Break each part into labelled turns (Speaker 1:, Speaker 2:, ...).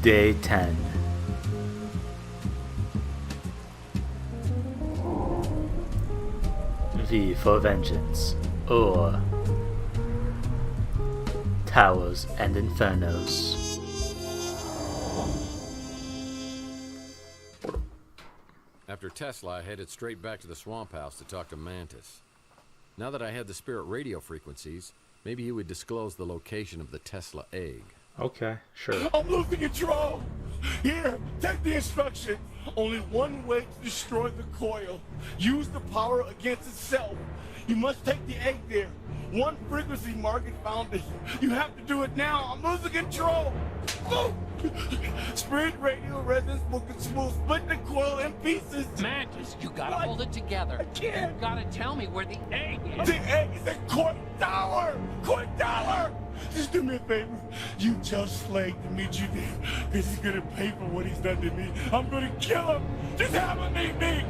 Speaker 1: Day 10. V for Vengeance, or Towers and Infernos.
Speaker 2: After Tesla, I headed straight back to the swamp house to talk to Mantis. Now that I had the spirit radio frequencies, maybe he would disclose the location of the Tesla egg.
Speaker 1: Okay, sure.
Speaker 3: I'm losing control! Here, take the instruction. Only one way to destroy the coil. Use the power against itself. You must take the egg there. One frequency market found it. You have to do it now. I'm losing control. Oh! Spirit radio resonance will split the coil in pieces.
Speaker 4: Mantis, you gotta hold it together.
Speaker 3: I can't.
Speaker 4: You gotta tell me where the egg is.
Speaker 3: The egg is at Court Tower! Court Tower! Just do me a favor. You tell Slade to meet you there, because he's gonna pay for what he's done to me. I'm gonna kill him. Just have him meet me.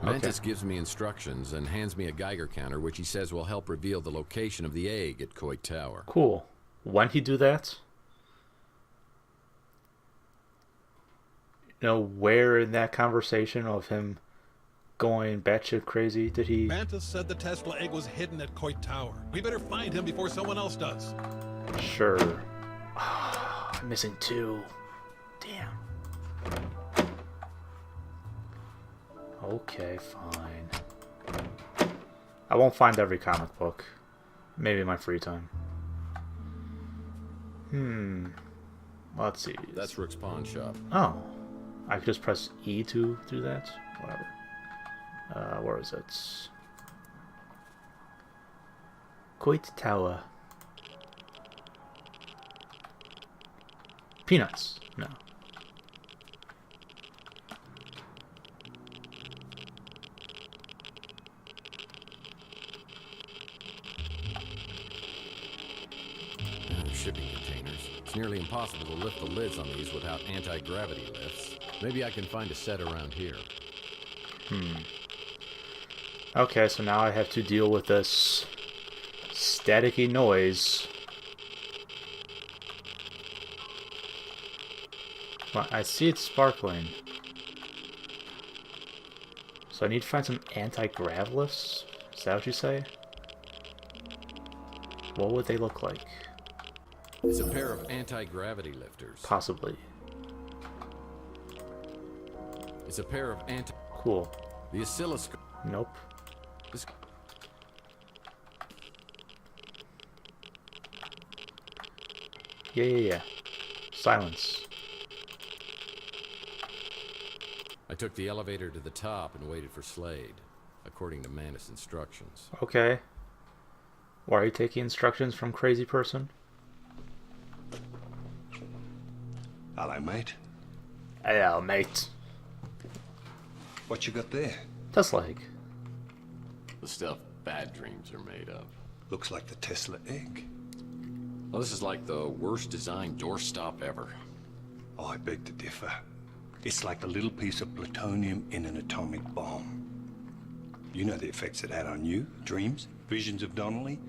Speaker 2: Mantis gives me instructions and hands me a Geiger counter, which he says will help reveal the location of the egg at Coit Tower.
Speaker 1: Cool. When he do that? You know, where in that conversation of him going batshit crazy did he...
Speaker 5: Mantis said the Tesla egg was hidden at Coit Tower. We better find him before someone else does.
Speaker 1: Sure. I'm missing 2. Damn. Okay, fine. I won't find every comic book. Maybe in my free time. Let's see.
Speaker 2: That's Rook's pawn shop.
Speaker 1: Oh. I could just press E to do that? Whatever. Where is it? Coit Tower. Peanuts. No.
Speaker 2: Shipping containers. It's nearly impossible to lift the lids on these without anti-gravity lifts. Maybe I can find a set around here.
Speaker 1: Okay, so now I have to deal with this staticky noise. Well, I see it sparkling. So I need to find some anti-grav lifts? Is that what you say? What would they look like?
Speaker 2: It's a pair of anti-gravity lifters.
Speaker 1: Possibly.
Speaker 2: It's a pair of
Speaker 1: Cool.
Speaker 2: The oscilloscope.
Speaker 1: Nope.
Speaker 2: This...
Speaker 1: Yeah. Silence.
Speaker 2: I took the elevator to the top and waited for Slade, according to Mantis' instructions.
Speaker 1: Okay. Why are you taking instructions from crazy person?
Speaker 6: Hello, mate.
Speaker 1: Hello, mate.
Speaker 6: What you got there?
Speaker 1: Tesla egg.
Speaker 2: The stuff bad dreams are made of.
Speaker 6: Looks like the Tesla egg.
Speaker 2: Well, this is like the worst designed doorstop ever.
Speaker 6: Oh, I beg to differ. It's like a little piece of plutonium in an atomic bomb. You know the effects it had on you? Dreams? Visions of Donnelly?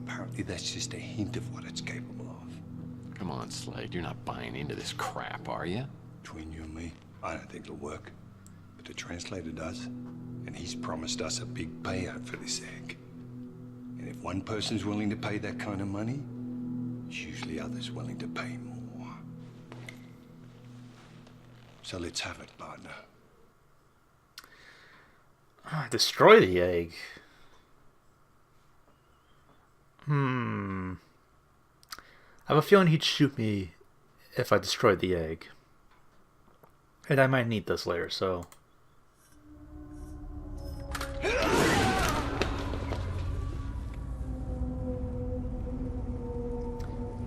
Speaker 6: Apparently that's just a hint of what it's capable of.
Speaker 2: Come on, Slade, you're not buying into this crap, are you?
Speaker 6: Between you and me, I don't think it'll work. But the translator does. And he's promised us a big payout for this egg. And if one person's willing to pay that kind of money, there's usually others willing to pay more. So let's have it, partner.
Speaker 1: Destroy the egg. I have a feeling he'd shoot me if I destroyed the egg. And I might need this later, so...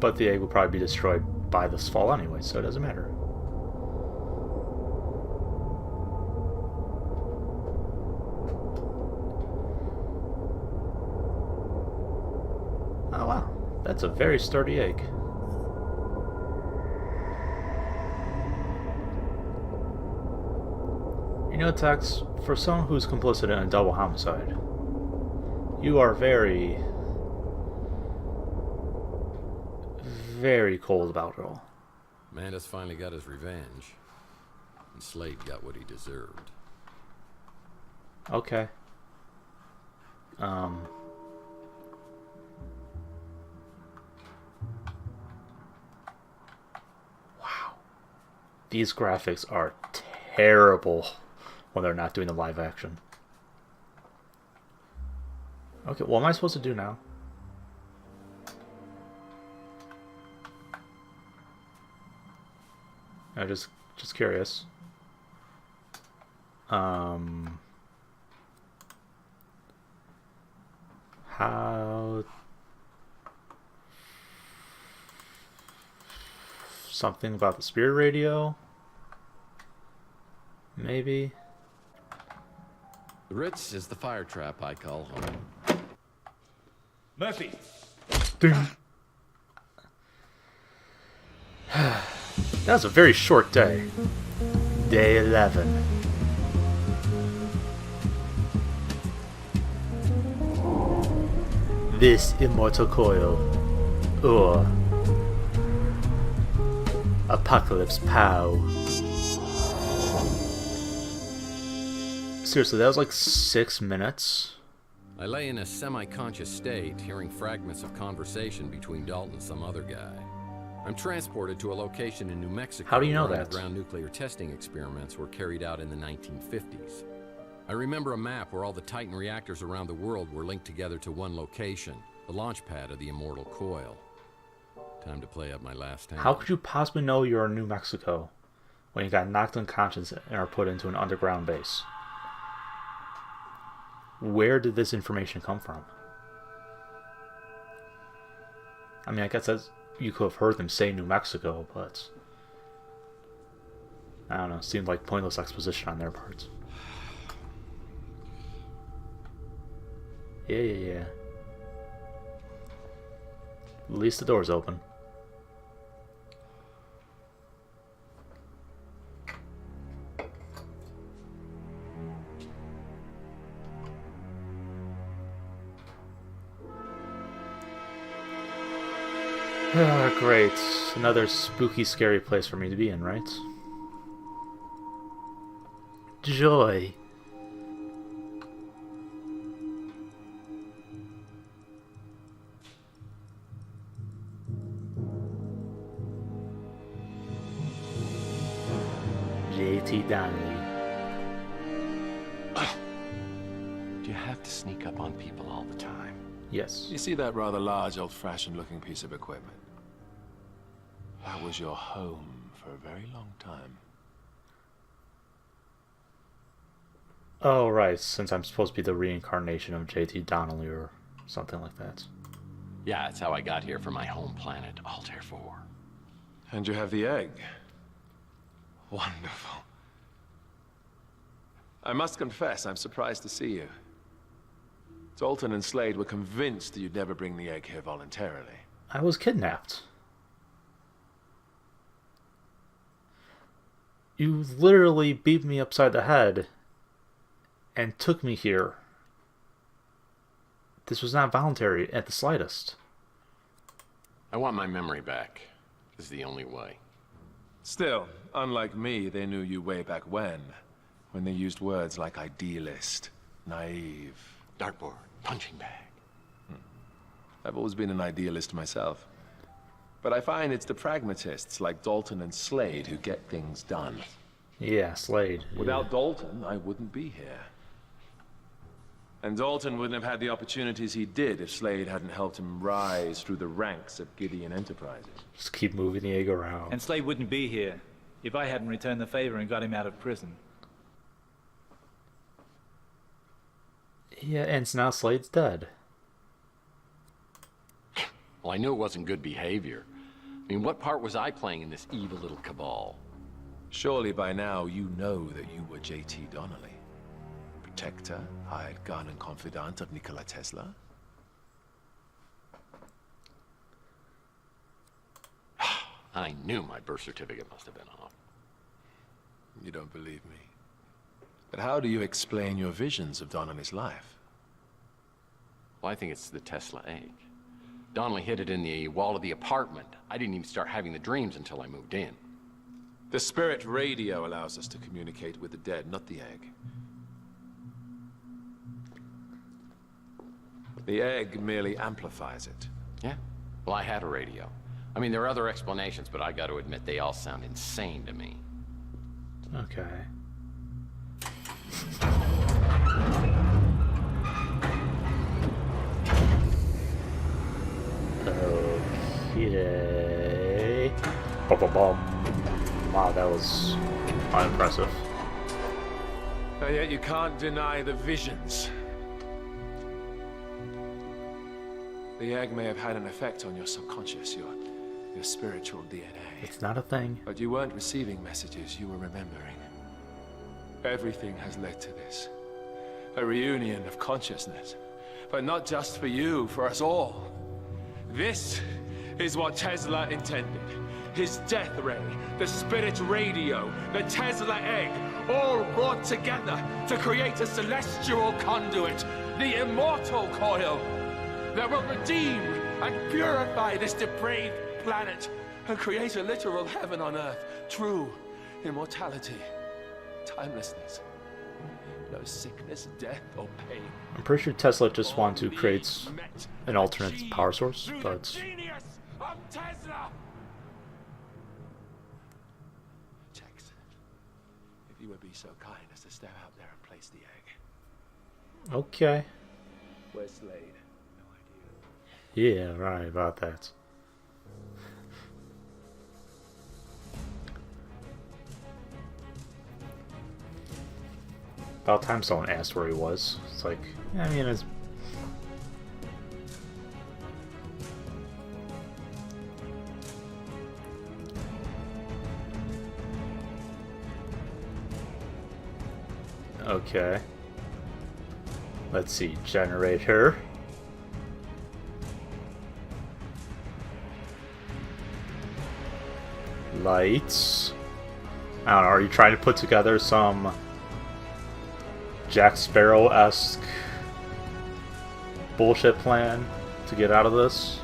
Speaker 1: But the egg will probably be destroyed by this fall anyway, so it doesn't matter. Oh wow, that's a very sturdy egg. You know, Tex, for someone who's complicit in a double homicide, you are very very cold about it all.
Speaker 2: Mantis finally got his revenge, and Slade got what he deserved.
Speaker 1: Okay. Wow. These graphics are terrible when they're not doing the live action. Okay, what am I supposed to do now? I'm just curious. How... Something about the spirit radio? Maybe?
Speaker 2: The Ritz is the fire trap I call home.
Speaker 3: Murphy.
Speaker 1: That was a very short day. Day 11. This immortal coil, or Apocalypse Pow. Seriously, that was like 6 minutes.
Speaker 2: I lay in a semi-conscious state, hearing fragments of conversation between Dalton and some other guy. I'm transported to a location in New Mexico.
Speaker 1: How do you know
Speaker 2: where
Speaker 1: that?
Speaker 2: Underground nuclear testing experiments were carried out in the 1950s. I remember a map where all the Titan reactors around the world were linked together to one location, the launch pad of the immortal coil. Time to play up my last hand.
Speaker 1: How could you possibly know you're in New Mexico when you got knocked unconscious and are put into an underground base? Where did this information come from? I mean, I guess that's, you could have heard them say New Mexico, but I don't know, it seemed like pointless exposition on their parts. Yeah. At least the door's open. Ah, great. Another spooky, scary place for me to be in, right? Joy. J.T. Donnelly.
Speaker 7: Do you have to sneak up on people all the time?
Speaker 1: Yes.
Speaker 8: You see that rather large, old-fashioned looking piece of equipment? That was your home for a very long time.
Speaker 1: Oh, right, since I'm supposed to be the reincarnation of J.T. Donnelly or something like that.
Speaker 7: Yeah, it's how I got here from my home planet, Altair 4.
Speaker 8: And you have the egg. Wonderful. I must confess, I'm surprised to see you. Dalton and Slade were convinced that you'd never bring the egg here voluntarily.
Speaker 1: I was kidnapped. You literally beat me upside the head and took me here. This was not voluntary at the slightest.
Speaker 7: I want my memory back. This is the only way.
Speaker 8: Still, unlike me, they knew you way back when they used words like idealist, naive.
Speaker 7: Dartboard, punching bag.
Speaker 8: I've always been an idealist myself. But I find it's the pragmatists like Dalton and Slade who get things done.
Speaker 1: Yeah, Slade.
Speaker 8: Without Dalton, I wouldn't be here. And Dalton wouldn't have had the opportunities he did if Slade hadn't helped him rise through the ranks of Gideon Enterprises.
Speaker 1: Just keep moving the egg around.
Speaker 9: And Slade wouldn't be here if I hadn't returned the favor and got him out of prison.
Speaker 1: Yeah, and now Slade's dead.
Speaker 7: Well, I knew it wasn't good behavior. I mean, what part was I playing in this evil little cabal?
Speaker 8: Surely by now you know that you were J.T. Donnelly. Protector, hired gun and confidant of Nikola Tesla.
Speaker 7: I knew my birth certificate must have been off.
Speaker 8: You don't believe me. But how do you explain your visions of Donnelly's life?
Speaker 7: Well, I think it's the Tesla egg. Donnelly hid it in the wall of the apartment. I didn't even start having the dreams until I moved in.
Speaker 8: The spirit radio allows us to communicate with the dead, not the egg. The egg merely amplifies it.
Speaker 7: Yeah? Well, I had a radio. I mean, there are other explanations, but I got to admit they all sound insane to me.
Speaker 1: Okay. Okay. Bum. Wow, that was unimpressive.
Speaker 8: And yet you can't deny the visions. The egg may have had an effect on your subconscious, your spiritual DNA.
Speaker 1: It's not a thing.
Speaker 8: But you weren't receiving messages, you were remembering. Everything has led to this. A reunion of consciousness. But not just for you, for us all. This is what Tesla intended. His death ray, the spirit radio, the Tesla egg, all brought together to create a celestial conduit, the immortal coil, that will redeem and purify this depraved planet and create a literal heaven on earth. True immortality, timelessness, no sickness, death, or pain.
Speaker 1: I'm pretty sure Tesla just wanted to create an alternate power source, but...
Speaker 8: Genius of Tesla! Jackson, if you would be so kind as to step out there and place the egg.
Speaker 1: Okay.
Speaker 8: Where's Slade? No idea.
Speaker 1: Yeah, right about that. About time someone asked where he was. It's like, I mean, it's... Okay. Let's see, generator. Lights. I don't know, are you trying to put together some Jack Sparrow-esque bullshit plan to get out of this?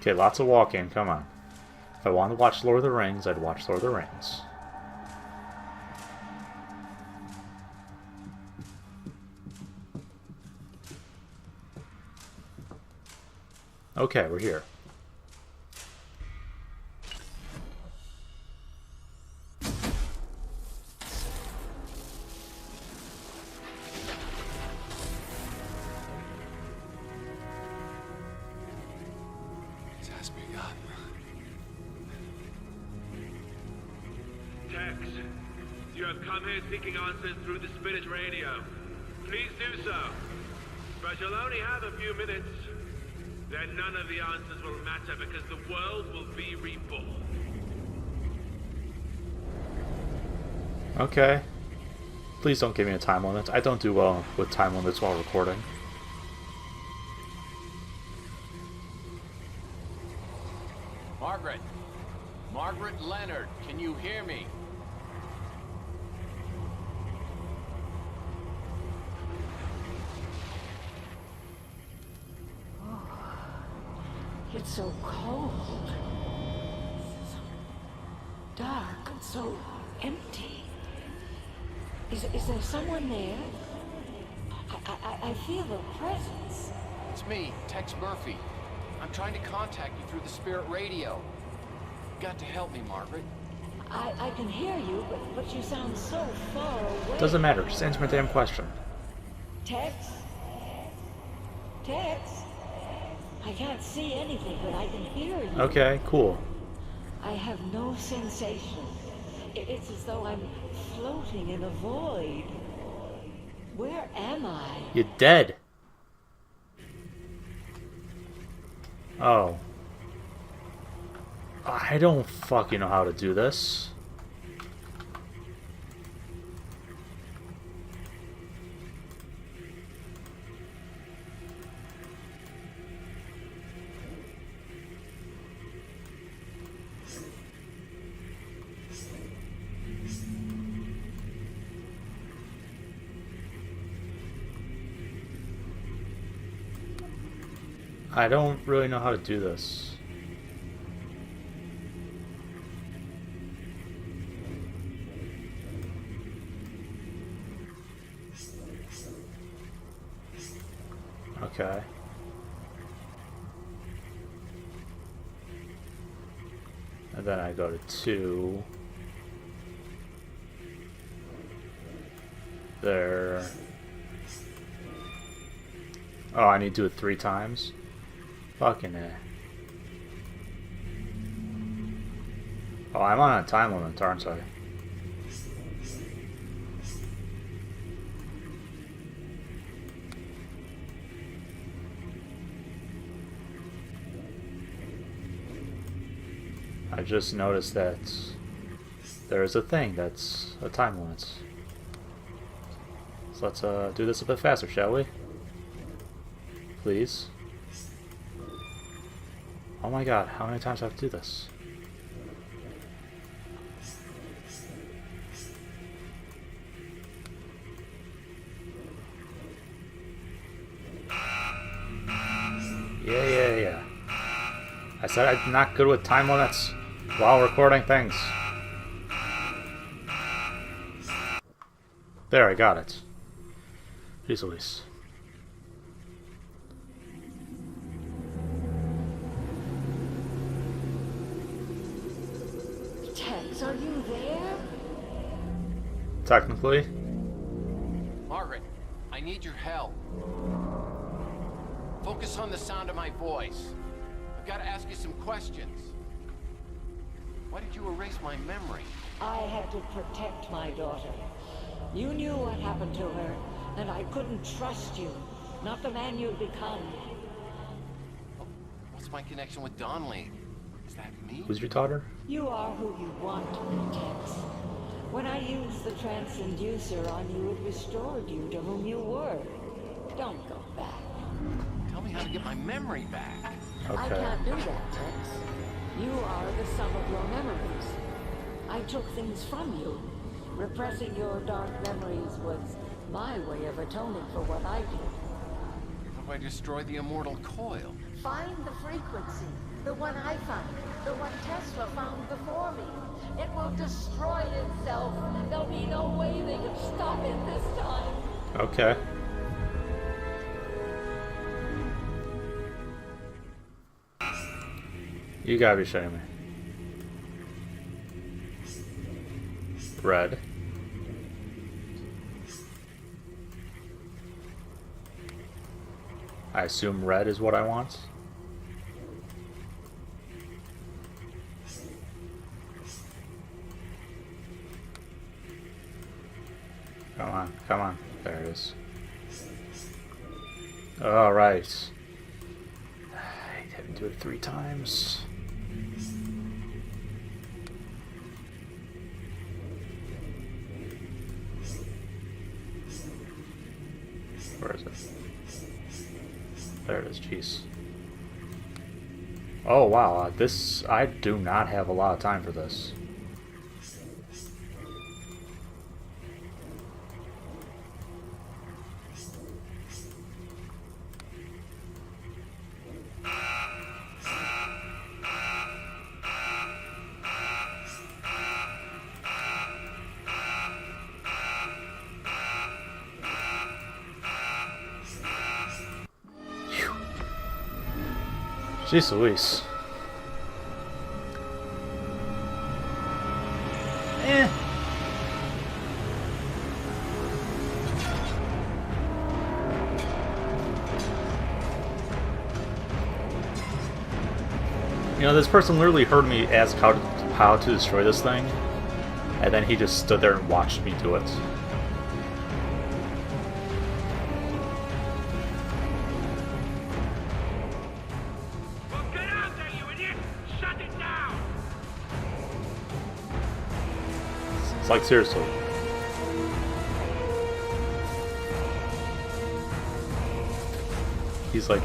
Speaker 1: Okay, lots of walking, come on. If I wanted to watch Lord of the Rings, I'd watch Lord of the Rings. Okay, we're here.
Speaker 10: You have come here seeking answers through the spirit radio. Please do so. But you'll only have a few minutes. Then none of the answers will matter because the world will be reborn.
Speaker 1: Okay. Please don't give me a time limit. I don't do well with time limits while recording.
Speaker 7: Margaret! Margaret Leonard, can you hear me?
Speaker 11: It's so cold, so dark, and so empty. Is there someone there? I feel a presence.
Speaker 7: It's me, Tex Murphy. I'm trying to contact you through the spirit radio. You got to help me, Margaret.
Speaker 11: I can hear you, but you sound so far away.
Speaker 1: Doesn't matter, just answer my damn question.
Speaker 11: Tex? Tex? I can't see anything, but I can hear you.
Speaker 1: Okay, cool.
Speaker 11: I have no sensation. It's as though I'm floating in a void. Where am I?
Speaker 1: You're dead. Oh. I don't fucking know how to do this. I don't really know how to do this. Okay. And then I go to 2. There. Oh, I need to do it 3 times? Fucking A. Oh, I'm on a time limit, aren't I? I just noticed that there is a thing that's a time limit. So let's do this a bit faster, shall we? Please. Oh my god, how many times do I have to do this? Yeah. I said I'm not good with time limits while recording things. There, I got it. Jeez Louise.
Speaker 11: Tex, are you there?
Speaker 1: Technically.
Speaker 7: Margaret, I need your help. Focus on the sound of my voice. I've got to ask you some questions. Why did you erase my memory?
Speaker 11: I had to protect my daughter. You knew what happened to her, and I couldn't trust you. Not the man you'd become.
Speaker 7: What's my connection with Donnelly? Is that me?
Speaker 1: Who's your daughter?
Speaker 11: You are who you want to be, Tex. When I used the transducer on you, it restored you to whom you were. Don't go back.
Speaker 7: Tell me how to get my memory back.
Speaker 1: Okay.
Speaker 11: I can't do that, Tex. You are the sum of your memories. I took things from you. Repressing your dark memories was my way of atoning for what I did.
Speaker 7: What if I destroy the immortal coil?
Speaker 11: Find the frequency. The one I found. The one Tesla found before me. It will destroy itself. There'll be no way they can stop it this time.
Speaker 1: Okay. You gotta be shitting me. Red. I assume red is what I want. Come on. There it is. Alright. I have to do it 3 times. Where is it? There it is, jeez. Oh wow, this, I do not have a lot of time for this. Jeez Louise. You know, this person literally heard me ask how to destroy this thing, and then he just stood there and watched me do it. It's like, seriously. He's like,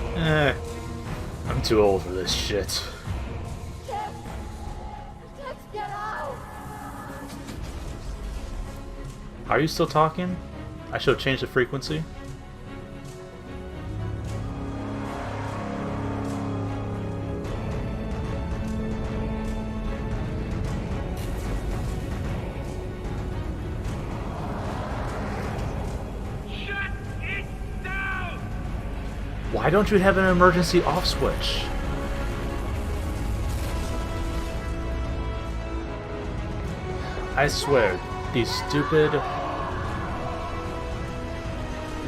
Speaker 1: I'm too old for this shit.
Speaker 11: Tex, get out!
Speaker 1: Are you still talking? I should have changed the frequency. Why don't you have an emergency off switch? I swear, these stupid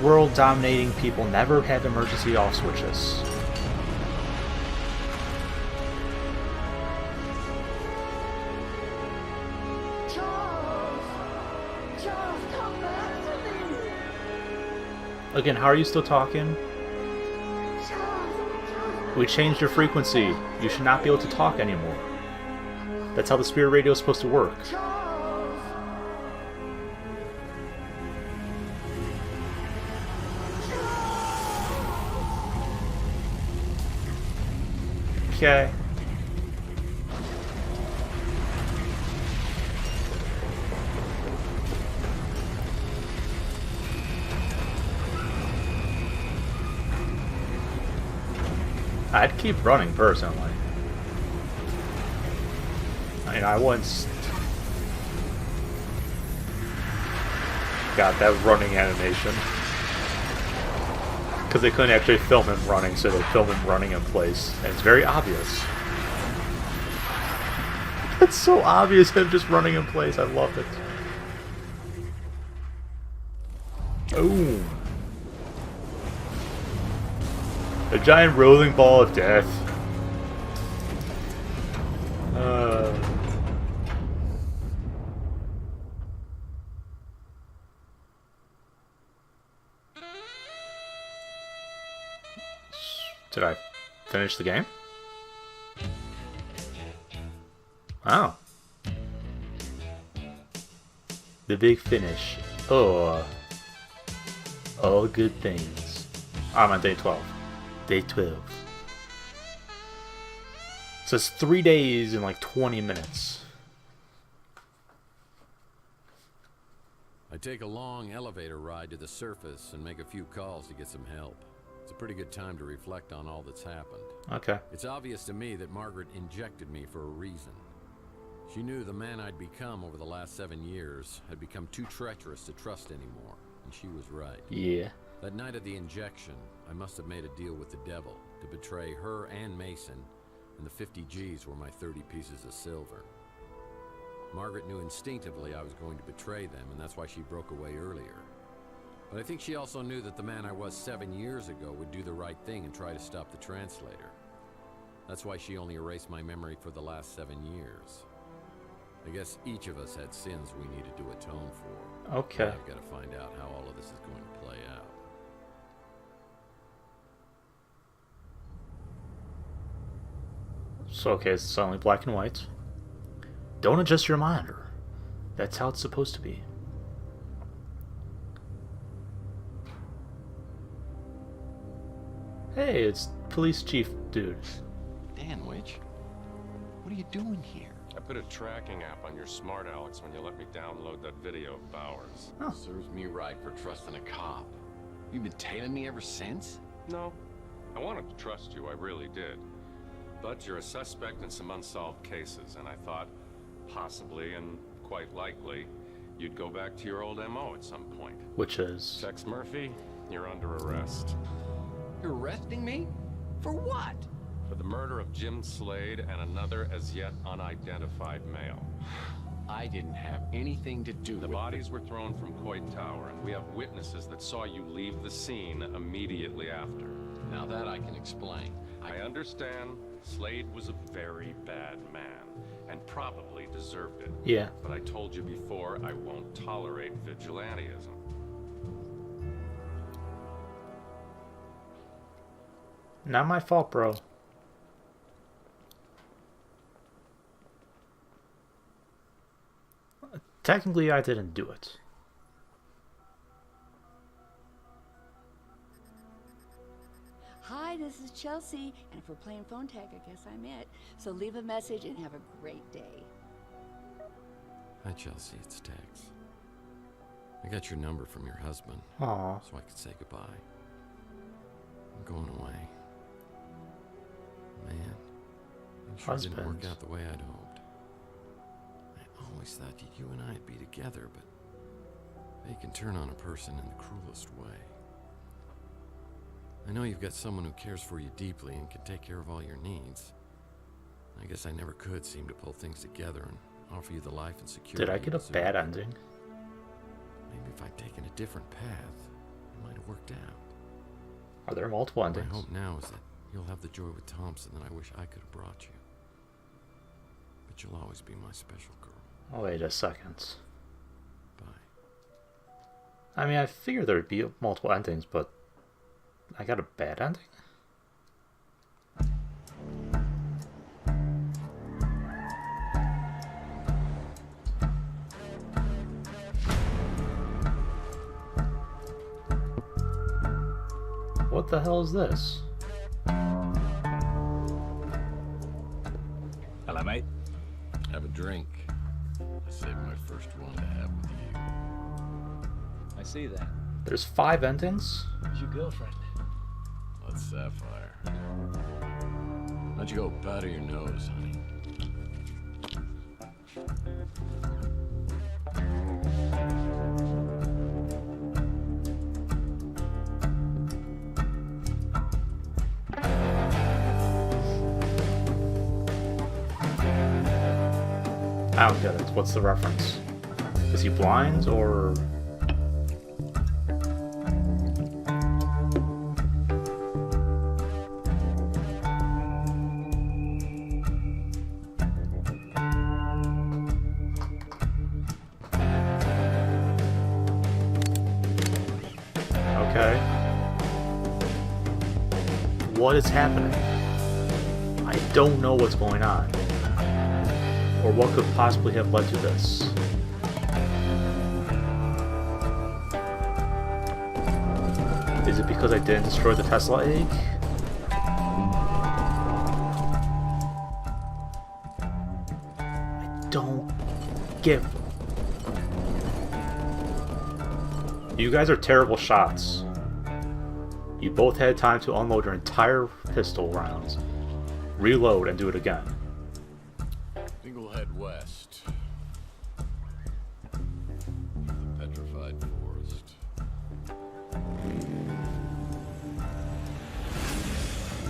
Speaker 1: world-dominating people never have emergency off switches.
Speaker 11: Charles, come back to me!
Speaker 1: Again, how are you still talking? We changed your frequency. You should not be able to talk anymore. That's how the spirit radio is supposed to work. Okay. I'd keep running personally. I mean, I once got that running animation because they couldn't actually film him running, so they film him running in place, and it's very obvious. It's so obvious him just running in place. I love it. Boom. A giant rolling ball of death. Did I finish the game? Wow. The big finish. Oh. All good things. I'm on day 12. Day 12. So it's 3 days and like 20 minutes.
Speaker 2: I take a long elevator ride to the surface and make a few calls to get some help. It's a pretty good time to reflect on all that's happened.
Speaker 1: Okay.
Speaker 2: It's obvious to me that Margaret injected me for a reason. She knew the man I'd become over the last 7 years had become too treacherous to trust anymore, and she was right.
Speaker 1: Yeah.
Speaker 2: That night of the injection, I must have made a deal with the devil to betray her and Mason, and the 50 G's were my 30 pieces of silver. Margaret knew instinctively I was going to betray them, and that's why she broke away earlier. But I think she also knew that the man I was 7 years ago would do the right thing and try to stop the translator. That's why she only erased my memory for the last 7 years. I guess each of us had sins we needed to atone for.
Speaker 1: Okay.
Speaker 2: I've got to find out how all of this is going to play out.
Speaker 1: So, okay, it's suddenly black and white. Don't adjust your monitor. That's how it's supposed to be. Hey, it's police chief dude.
Speaker 7: Danwich, what are you doing here?
Speaker 12: I put a tracking app on your smart Alex when you let me download that video of Bowers.
Speaker 1: Oh.
Speaker 7: Serves me right for trusting a cop. You've been tailing me ever since?
Speaker 12: No, I wanted to trust you, I really did. But you're a suspect in some unsolved cases, and I thought, possibly and quite likely, you'd go back to your old MO at some point.
Speaker 1: Which is?
Speaker 12: Tex Murphy, you're under arrest.
Speaker 7: You're arresting me? For what?
Speaker 12: For the murder of Jim Slade and another as yet unidentified male.
Speaker 7: I didn't have anything to do with
Speaker 12: The bodies were thrown from Coit Tower, and we have witnesses that saw you leave the scene immediately after.
Speaker 7: Now that I can explain.
Speaker 12: I understand Slade was a very bad man, and probably deserved it.
Speaker 1: Yeah.
Speaker 12: But I told you before, I won't tolerate vigilantism.
Speaker 1: Not my fault, bro. Technically, I didn't do it.
Speaker 11: Hi, this is Chelsea, and if we're playing phone tag, I guess I'm it. So leave a message and have a great day.
Speaker 2: Hi, Chelsea. It's Tex. I got your number from your husband.
Speaker 1: Aw.
Speaker 2: So I could say goodbye. I'm going away. Man, it sure didn't work
Speaker 1: Husband.
Speaker 2: out the way I'd hoped. I always thought that you and I'd be together, but they can turn on a person in the cruelest way. I know you've got someone who cares for you deeply and can take care of all your needs. I guess I never could seem to pull things together and offer you the life and security.
Speaker 1: Did I get a bad ending?
Speaker 2: Maybe if I'd taken a different path, it might have worked out.
Speaker 1: Are there multiple endings?
Speaker 2: My hope now is that you'll have the joy with Thompson that I wish I could have brought you. But you'll always be my special girl.
Speaker 1: Oh, wait a second.
Speaker 2: Bye.
Speaker 1: I mean, I figured there'd be multiple endings, but I got a bad ending? What the hell is this?
Speaker 9: Hello, mate.
Speaker 2: Have a drink. I saved my first one to have with you.
Speaker 9: I see that.
Speaker 1: There's 5 endings?
Speaker 9: Who's your girlfriend?
Speaker 2: That's Sapphire. Why don't you go powder your nose, honey?
Speaker 1: I don't get it. What's the reference? Is he blind, or...? Okay. What is happening? I don't know what's going on. Or what could possibly have led to this? Is it because I didn't destroy the Tesla egg? I don't get... You guys are terrible shots. You both had time to unload your entire pistol rounds, reload, and do it again.
Speaker 2: We'll head west. The petrified forest.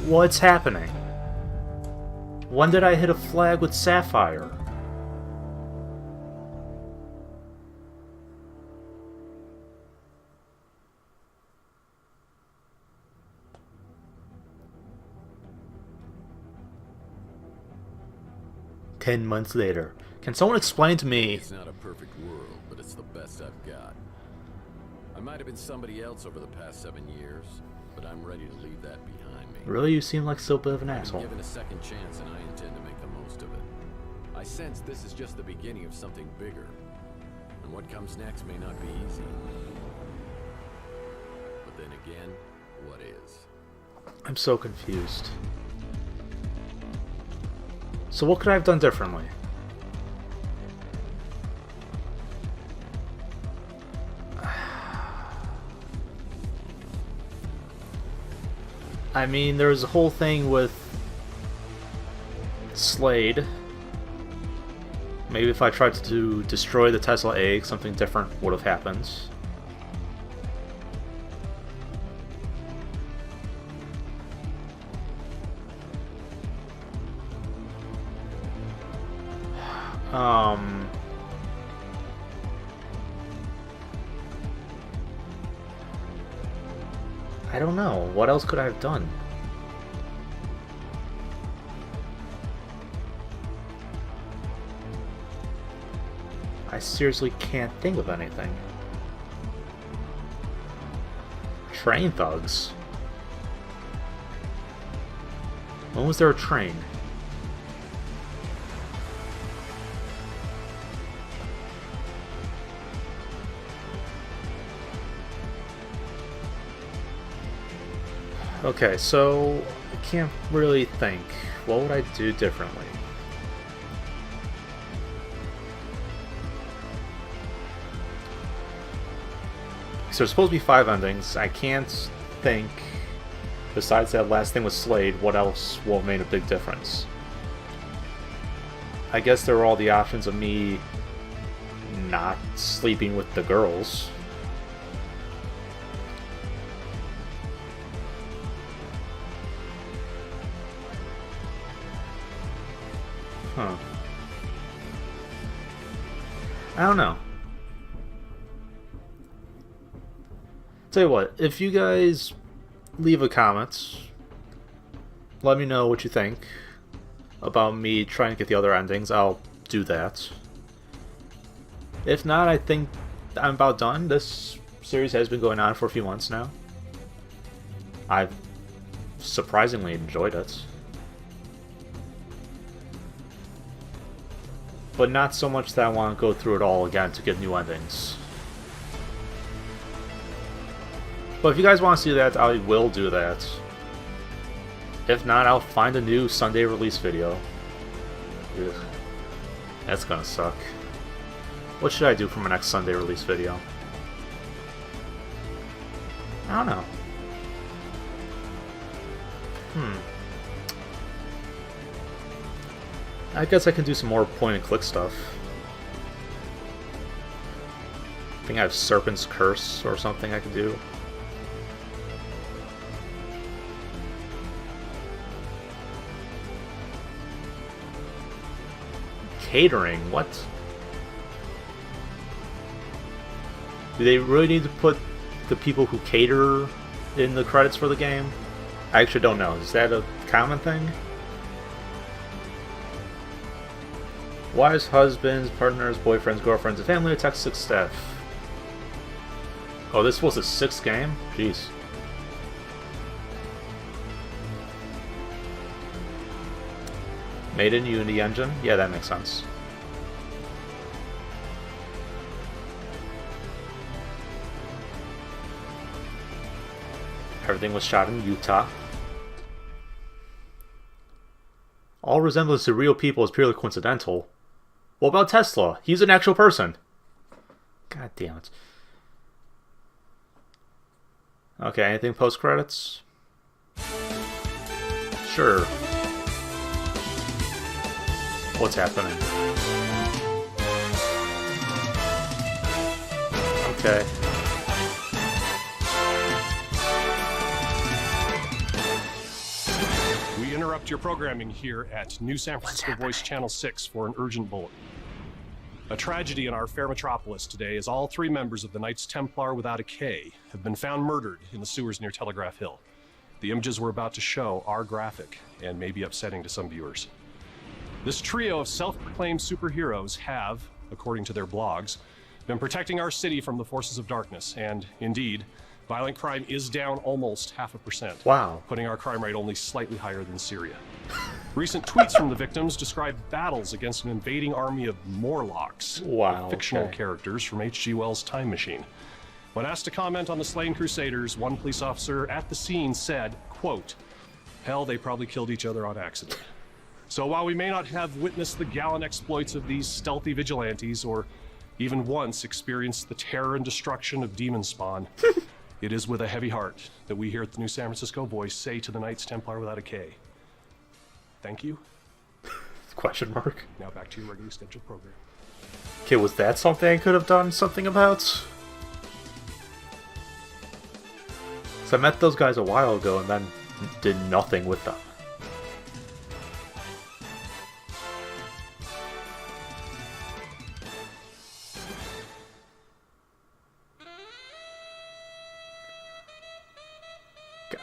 Speaker 1: What's happening? When did I hit a flag with Sapphire? "10 months later. Can someone explain to me?"
Speaker 2: It's not a perfect world, but it's the best I've got. I might have been somebody else over the past 7 years, but I'm ready to leave that behind me.
Speaker 1: Really, you seem like so bit of an
Speaker 2: I've
Speaker 1: asshole.
Speaker 2: been given a second chance, and I intend to make the most of it. I sense this is just the beginning of something bigger, and what comes next may not be easy. But then again, what is?
Speaker 1: I'm so confused. So what could I have done differently? I mean, there's a whole thing with Slade. Maybe if I tried to destroy the Tesla egg, something different would have happened. I don't know. What else could I have done? I seriously can't think of anything. Train thugs? When was there a train? Okay, so I can't really think. What would I do differently? So there's supposed to be 5 endings. I can't think, besides that last thing with Slade, what else will have made a big difference. I guess there were all the options of me not sleeping with the girls. Huh. I don't know. Tell you what, if you guys leave a comment, let me know what you think about me trying to get the other endings. I'll do that. If not, I think I'm about done. This series has been going on for a few months now. I've surprisingly enjoyed it. But not so much that I want to go through it all again to get new endings. But if you guys want to see that, I will do that. If not, I'll find a new Sunday release video. Ugh. That's gonna suck. What should I do for my next Sunday release video? I don't know. I guess I can do some more point-and-click stuff. I think I have Serpent's Curse or something I can do. Catering? What? Do they really need to put the people who cater in the credits for the game? I actually don't know. Is that a common thing? Wives, husbands, partners, boyfriends, girlfriends, and family attack 6 staff. Oh, this was a 6th game? Jeez. Made in Unity engine? Yeah, that makes sense. Everything was shot in Utah. All resemblance to real people is purely coincidental. What about Tesla? He's an actual person. God damn it. Okay, anything post-credits? Sure. What's happening? Okay.
Speaker 13: We interrupt your programming here at New San Francisco Voice Channel 6 for an urgent bulletin. A tragedy in our fair metropolis today as all 3 members of the Knights Templar without a K have been found murdered in the sewers near Telegraph Hill. The images we're about to show are graphic and may be upsetting to some viewers. This trio of self-proclaimed superheroes have, according to their blogs, been protecting our city from the forces of darkness, and indeed, violent crime is down almost 0.5%.
Speaker 1: Wow.
Speaker 13: Putting our crime rate only slightly higher than Syria. Recent tweets from the victims describe battles against an invading army of Morlocks,
Speaker 1: wow,
Speaker 13: fictional characters from H.G. Wells' Time Machine. When asked to comment on the slain Crusaders, one police officer at the scene said, quote, "Hell, they probably killed each other on accident." So while we may not have witnessed the gallant exploits of these stealthy vigilantes, or even once experienced the terror and destruction of demon spawn, it is with a heavy heart that we here at the New San Francisco Voice say to the Knights Templar without a K, thank you.
Speaker 1: Question mark.
Speaker 13: Now back to your regularly scheduled program.
Speaker 1: Okay, was that something I could have done something about? So I met those guys a while ago and then did nothing with them.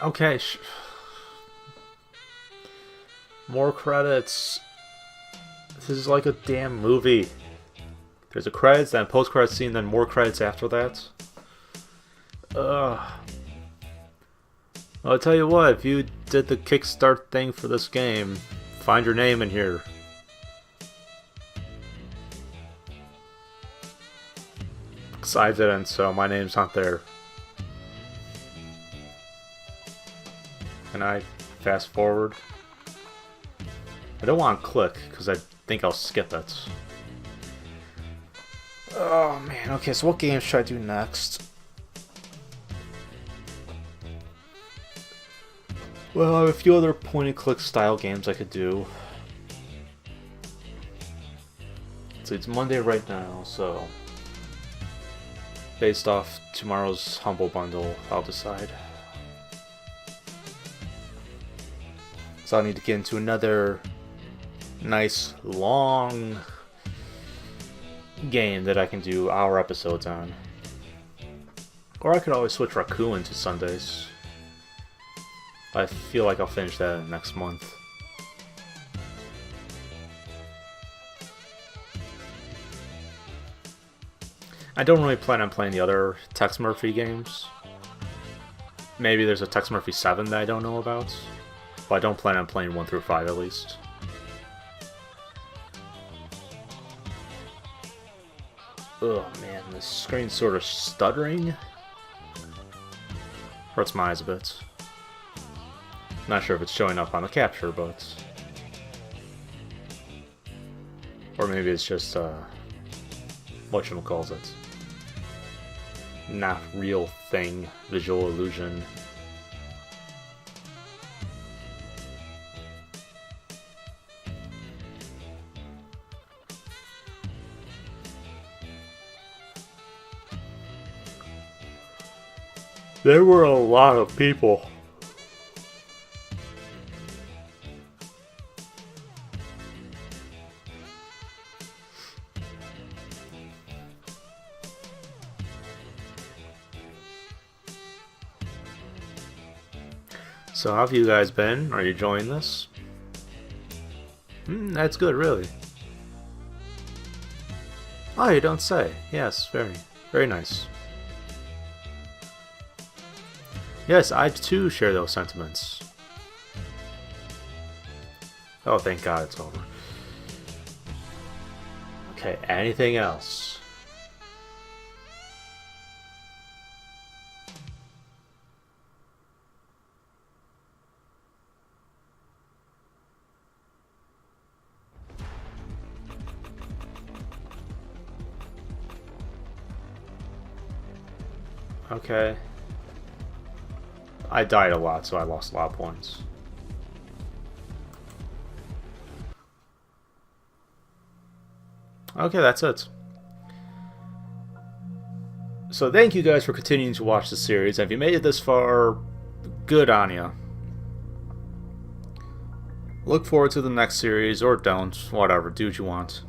Speaker 1: Okay, more credits. This is like a damn movie. There's a credits, then post-credits scene, then more credits after that. Ugh. I'll tell you what, if you did the Kickstart thing for this game, find your name in here. Because I didn't, so my name's not there. Can I fast forward? I don't want to click because I think I'll skip it. Oh man, okay, so what games should I do next? Well, I have a few other point-and-click style games I could do. So it's Monday right now, so based off tomorrow's Humble Bundle, I'll decide. So I need to get into another nice long game that I can do hour episodes on. Or I could always switch Raccoon to Sundays. I feel like I'll finish that next month. I don't really plan on playing the other Tex Murphy games. Maybe there's a Tex Murphy 7 that I don't know about. But I don't plan on playing 1 through 5 at least. Oh man, this screen's sort of stuttering. Hurts my eyes a bit. Not sure if it's showing up on the capture, but... Or maybe it's just, whatchamacallit. Not real thing, visual illusion. There were a lot of people. So how have you guys been? Are you enjoying this? That's good, really. Oh, you don't say. Yes, very, very nice. Yes, I too share those sentiments. Oh, thank God it's over. Okay, anything else? Okay. I died a lot, so I lost a lot of points. Okay, that's it. So thank you guys for continuing to watch the series. If you made it this far, good on ya. Look forward to the next series, or don't. Whatever, do what you want.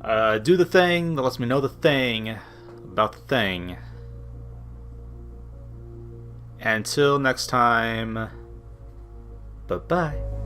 Speaker 1: Do the thing that lets me know the thing about the thing. Until next time, bye-bye.